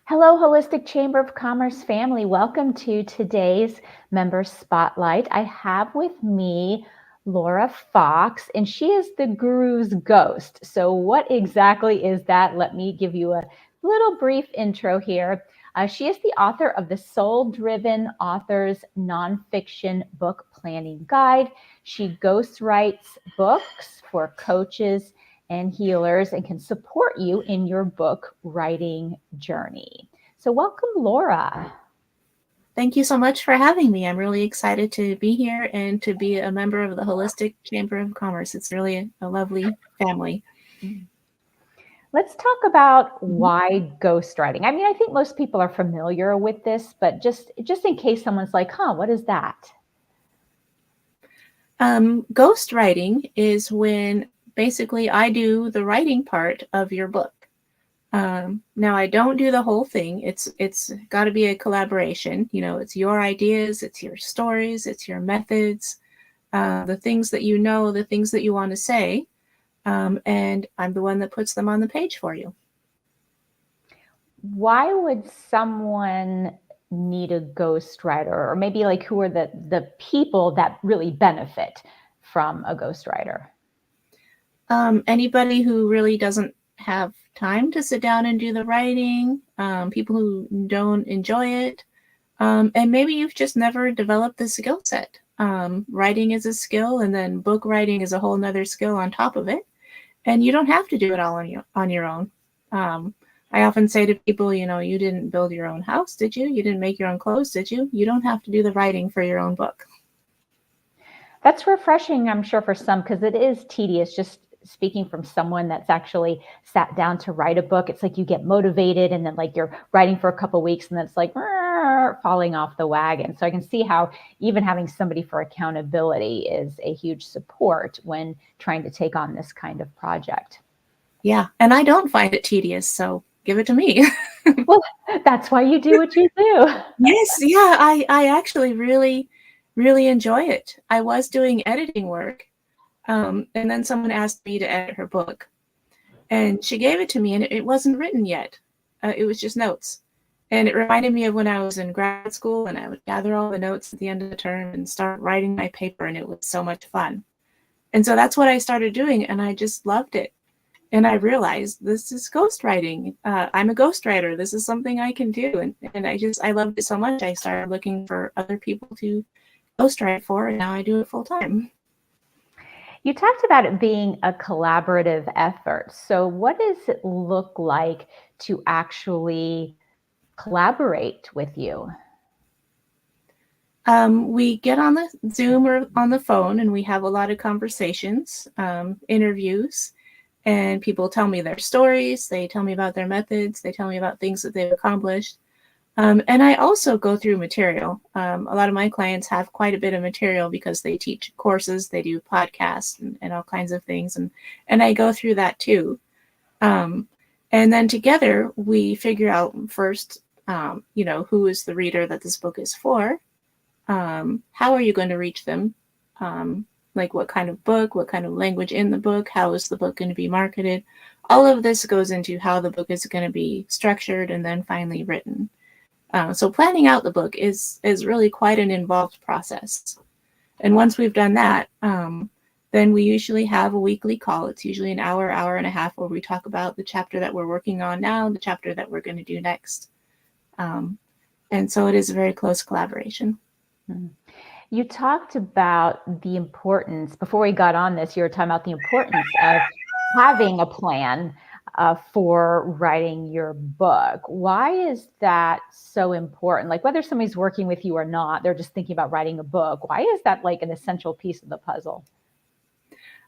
Hello, Holistic Chamber of Commerce family. Welcome to today's Member Spotlight. I have with me Laura Fox, and she is the guru's ghost. So, what exactly is that? Let me give you a little brief intro here. She is the author of the Soul Driven Authors Nonfiction Book Planning Guide. She ghostwrites books for coaches and healers and can support you in your book writing journey. So welcome, Laura. Thank you so much for having me. I'm really excited to be here and to be a member of the Holistic Chamber of Commerce. It's really a lovely family. Let's talk about why ghostwriting. I mean, I think most people are familiar with this, but just in case someone's like, what is that? Ghostwriting is when basically I do the writing part of your book. Now I don't do the whole thing. It's got to be a collaboration. You know, it's your ideas, it's your stories, it's your methods, the things that you know, the things that you want to say. And I'm the one that puts them on the page for you. Why would someone need a ghostwriter, or maybe like who are the people that really benefit from a ghostwriter? Anybody who really doesn't have time to sit down and do the writing, people who don't enjoy it, and maybe you've just never developed the skill set. Writing is a skill, and then book writing is a whole nother skill on top of it. And you don't have to do it all on your own. I often say to people, you know, you didn't build your own house, did you? You didn't make your own clothes, did you? You don't have to do the writing for your own book. That's refreshing, I'm sure, for some, because it is tedious. Just speaking from someone that's actually sat down to write a book, it's like you get motivated and then like you're writing for a couple of weeks and then it's like falling off the wagon. So I can see how even having somebody for accountability is a huge support when trying to take on this kind of project. Yeah, and I don't find it tedious, so give it to me. Well, that's why you do what you do. Yes, yeah, I actually really, really enjoy it. I was doing editing work, and then someone asked me to edit her book. And she gave it to me, and it wasn't written yet. It was just notes. And it reminded me of when I was in grad school, and I would gather all the notes at the end of the term and start writing my paper, and it was so much fun. And so that's what I started doing, and I just loved it. And I realized this is ghostwriting. I'm a ghostwriter. This is something I can do. And I loved it so much. I started looking for other people to ghostwrite for, and now I do it full time. You talked about it being a collaborative effort. So what does it look like to actually collaborate with you? We get on the Zoom or on the phone, and we have a lot of conversations, interviews. And people tell me their stories, they tell me about their methods, they tell me about things that they've accomplished. And I also go through material. A lot of my clients have quite a bit of material because they teach courses, they do podcasts and all kinds of things. And I go through that too. And then together we figure out first, who is the reader that this book is for? How are you going to reach them? Like what kind of book, what kind of language in the book, how is the book going to be marketed? All of this goes into how the book is going to be structured and then finally written. So planning out the book is really quite an involved process. And once we've done that, then we usually have a weekly call. It's usually an hour, hour and a half where we talk about the chapter that we're working on now, the chapter that we're going to do next. And so it is a very close collaboration. You talked about the importance, before we got on this, you were talking about the importance of having a plan for writing your book. Why is that so important? Like whether somebody's working with you or not, they're just thinking about writing a book. Why is that like an essential piece of the puzzle?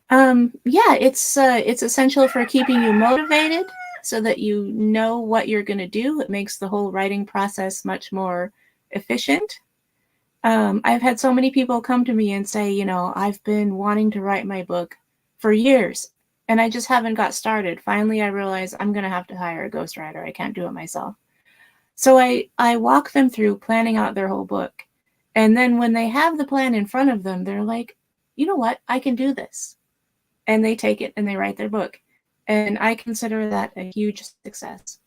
Yeah, it's essential for keeping you motivated so that you know what you're going to do. It makes the whole writing process much more efficient. I've had so many people come to me and say, you know, I've been wanting to write my book for years and I just haven't got started. Finally, I realized I'm going to have to hire a ghostwriter. I can't do it myself. So I walk them through planning out their whole book. And then when they have the plan in front of them, they're like, you know what? I can do this. And they take it and they write their book. And I consider that a huge success.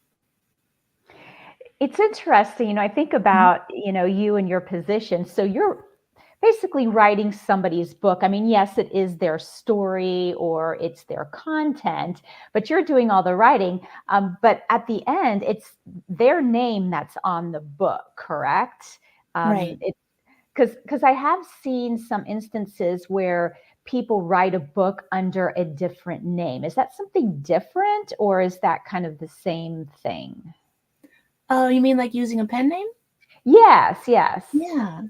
It's interesting, I think Mhm. about, you and your position. So you're basically writing somebody's book. I mean, yes, it is their story or it's their content, but you're doing all the writing. But at the end, it's their name that's on the book, correct? Right. It's because I have seen some instances where people write a book under a different name. Is that something different, or is that kind of the same thing? Oh, you mean like using a pen name? Yes, yes. Yeah.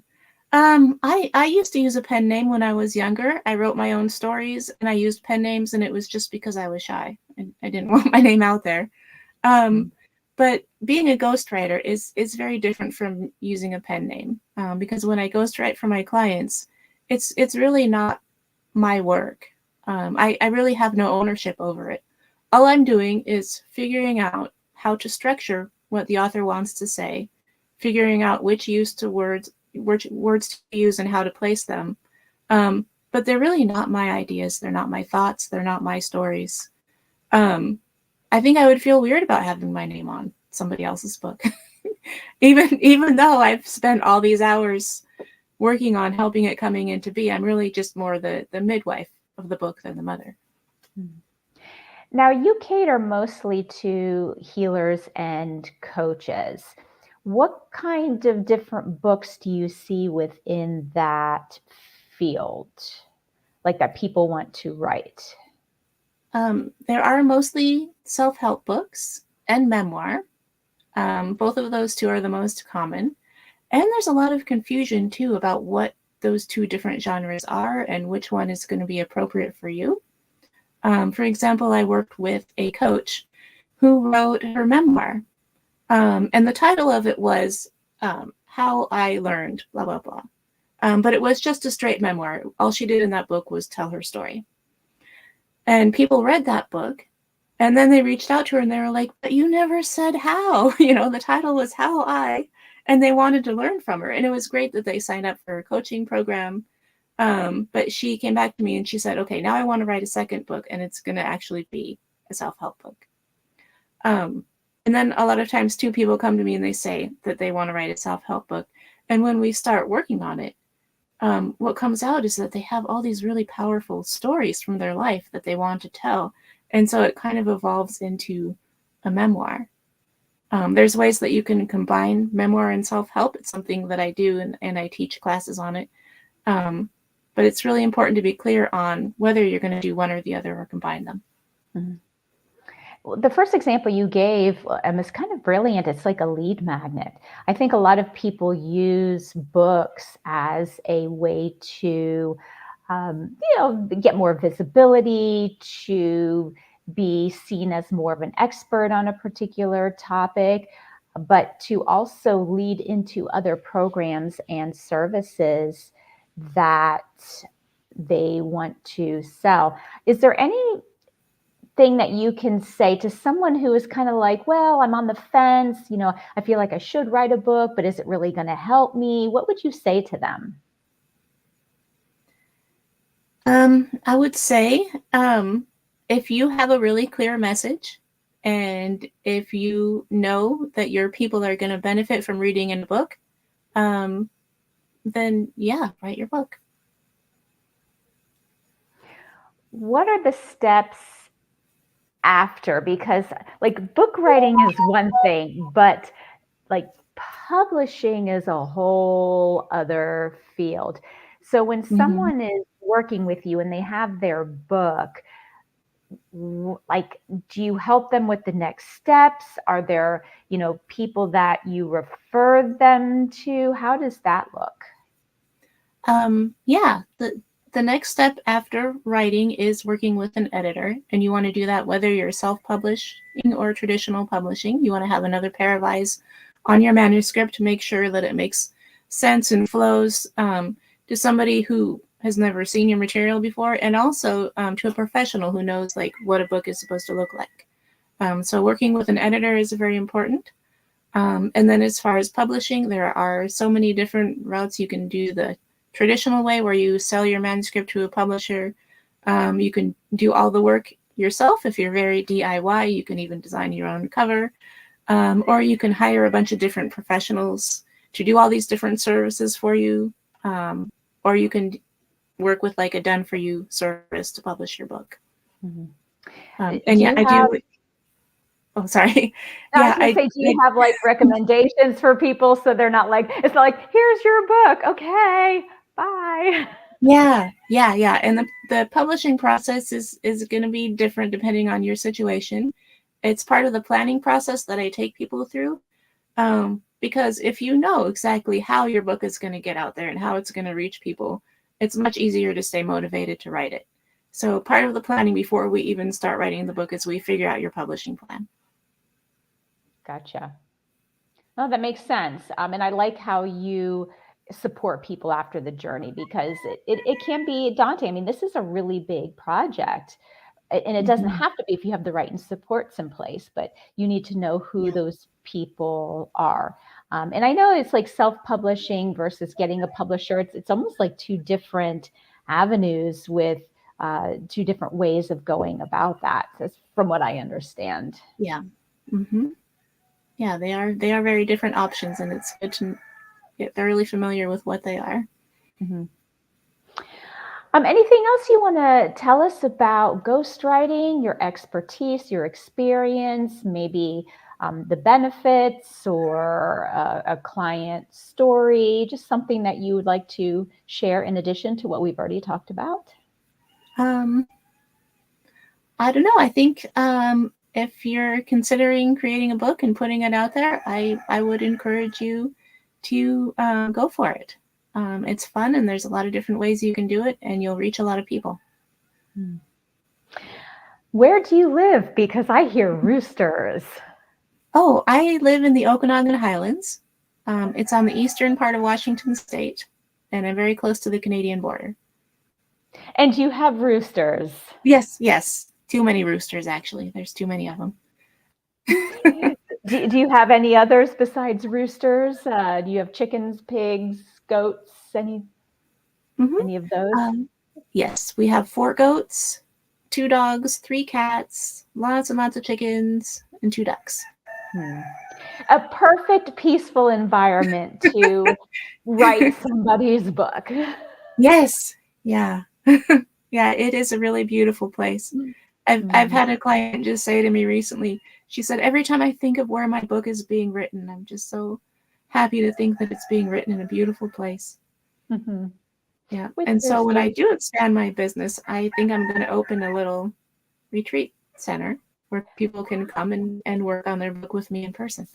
I used to use a pen name when I was younger. I wrote my own stories and I used pen names, and it was just because I was shy and I didn't want my name out there. Um, Mm, but being a ghostwriter is very different from using a pen name, because when I ghostwrite for my clients, it's really not my work. I really have no ownership over it. All I'm doing is figuring out how to structure what the author wants to say, figuring out which words to use and how to place them. But they're really not my ideas. They're not my thoughts. They're not my stories. Um, I think I would feel weird about having my name on somebody else's book, even though I've spent all these hours working on helping it coming into be. I'm really just more the midwife of the book than the mother. mm. Now, you cater mostly to healers and coaches. What kind of different books do you see within that field, like that people want to write? There are mostly self-help books and memoir. Both of those two are the most common. And there's a lot of confusion too about what those two different genres are and which one is going to be appropriate for you. For example, I worked with a coach who wrote her memoir, and the title of it was How I Learned, blah, blah, blah. But it was just a straight memoir. All she did in that book was tell her story. And people read that book, and then they reached out to her and they were like, but you never said how. The title was How I, and they wanted to learn from her. And it was great that they signed up for a coaching program. But she came back to me and she said, okay, now I want to write a second book, and it's going to actually be a self-help book. And then a lot of times too, people come to me and they say that they want to write a self-help book. And when we start working on it, what comes out is that they have all these really powerful stories from their life that they want to tell. And so it kind of evolves into a memoir. There's ways that you can combine memoir and self-help. It's something that I do, and I teach classes on it. But it's really important to be clear on whether you're going to do one or the other or combine them. Mhm. Well, the first example you gave is kind of brilliant. It's like a lead magnet. I think a lot of people use books as a way to, get more visibility, to be seen as more of an expert on a particular topic, but to also lead into other programs and services that they want to sell. Is there any thing that you can say to someone who is kind of like, well, I'm on the fence, I feel like I should write a book, but is it really going to help me? What would you say to them? I would say, if you have a really clear message, and if you know that your people are going to benefit from reading in a book, um, then yeah, write your book. What are the steps after? Because like book writing is one thing, but like publishing is a whole other field. So when Mhm. someone is working with you and they have their book, like, do you help them with the next steps? Are there, people that you refer them to? How does that look? Yeah, the next step after writing is working with an editor, and you want to do that whether you're self-publishing or traditional publishing. You want to have another pair of eyes on your manuscript to make sure that it makes sense and flows, to somebody who has never seen your material before, and also to a professional who knows like what a book is supposed to look like. So working with an editor is very important. And then as far as publishing, there are so many different routes. You can do the traditional way where you sell your manuscript to a publisher. You can do all the work yourself if you're very DIY. You can even design your own cover. Or you can hire a bunch of different professionals to do all these different services for you. Or you can work with like a done for you service to publish your book. Mhm. And Do yeah, you I have, do. Oh, sorry. no, I was Yeah, going to say, do you have like recommendations for people so they're not like, it's not like, here's your book. Okay, bye. yeah. And the publishing process is going to be different depending on your situation. It's part of the planning process that I take people through. Because if you know exactly how your book is going to get out there and how it's going to reach people, it's much easier to stay motivated to write it. So part of the planning before we even start writing the book is we figure out your publishing plan. Gotcha. Oh, that makes sense. And I like how you support people after the journey, because it can be daunting. I mean, this is a really big project, and it doesn't have to be if you have the right supports in place, but you need to know who Yeah. those people are. And I know it's like self-publishing versus getting a publisher. It's almost like two different avenues with two different ways of going about that, that's from what I understand. Yeah. Mm-hmm. Yeah, they are very different options, and it's good to get thoroughly familiar with what they are. Mm-hmm. Anything else you want to tell us about ghostwriting, your expertise, your experience, maybe the benefits or a client story, just something that you would like to share in addition to what we've already talked about? I don't know. I think if you're considering creating a book and putting it out there, I would encourage you to go for it. It's fun, and there's a lot of different ways you can do it, and you'll reach a lot of people. Where do you live? Because I hear roosters. Oh, I live in the Okanagan Highlands. It's on the eastern part of Washington State, and I'm very close to the Canadian border. And you have roosters? Yes. Too many roosters, actually. There's too many of them. Do you have any others besides roosters? Do you have chickens, pigs, goats, any of those? Yes, we have 4 goats, 2 dogs, 3 cats, lots and lots of chickens, and 2 ducks. A perfect peaceful environment to write somebody's book. Yes. Yeah. Yeah, it is a really beautiful place. I've had a client just say to me recently, she said, every time I think of where my book is being written, I'm just so happy to think that it's being written in a beautiful place. Mm-hmm. Yeah. And so when I do expand my business, I think I'm going to open a little retreat center where people can come and work on their book with me in person.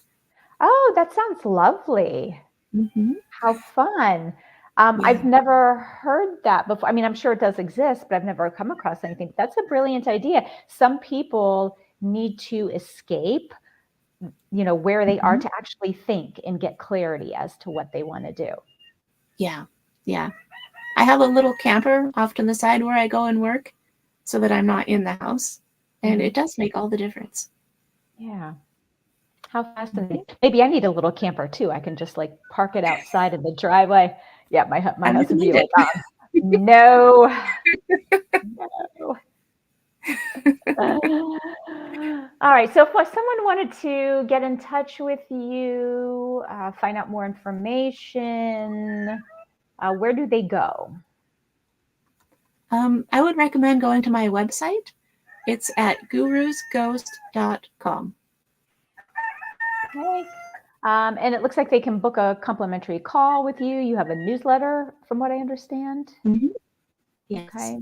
Oh, that sounds lovely. Mm-hmm. How fun. I've never heard that before. I mean, I'm sure it does exist, but I've never come across anything. That's a brilliant idea. Some people need to escape, where they are to actually think and get clarity as to what they want to do. Yeah. I have a little camper off to the side where I go and work so that I'm not in the house. And it does make all the difference. Yeah. How fascinating. Maybe I need a little camper too. I can just like park it outside in the driveway. Yeah, my husband would be like, no. All right. So if someone wanted to get in touch with you, find out more information, where do they go? I would recommend going to my website. It's at gurusghost.com. Okay. And it looks like they can book a complimentary call with you. You have a newsletter, from what I understand. Mm-hmm. Yes. Okay.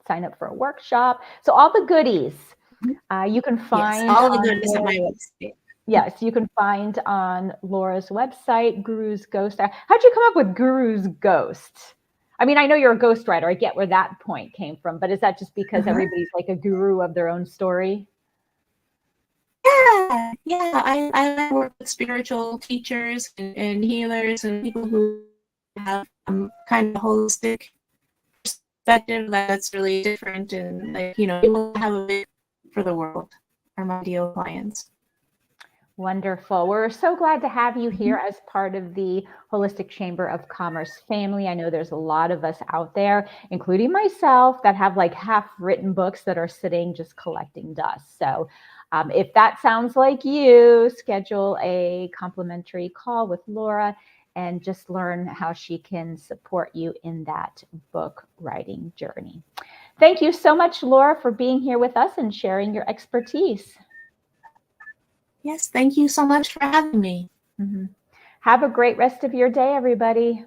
Sign up for a workshop. So all the goodies you can find. Yes, all the goodies on my website. Yes, you can find on Laura's website, Guru's Ghost. How'd you come up with Guru's Ghost? I mean, I know you're a ghostwriter. I get where that point came from, but is that just because everybody's like a guru of their own story? Yeah. I work with spiritual teachers and healers and people who have kind of holistic perspective that's really different, and people have a big for the world are my ideal clients. Wonderful. We're so glad to have you here as part of the Holistic Chamber of Commerce family. I know there's a lot of us out there, including myself, that have like half written books that are sitting just collecting dust. So If that sounds like you, schedule a complimentary call with Laura and just learn how she can support you in that book writing journey. Thank you so much, Laura, for being here with us and sharing your expertise. Yes, thank you so much for having me. Have a great rest of your day, everybody.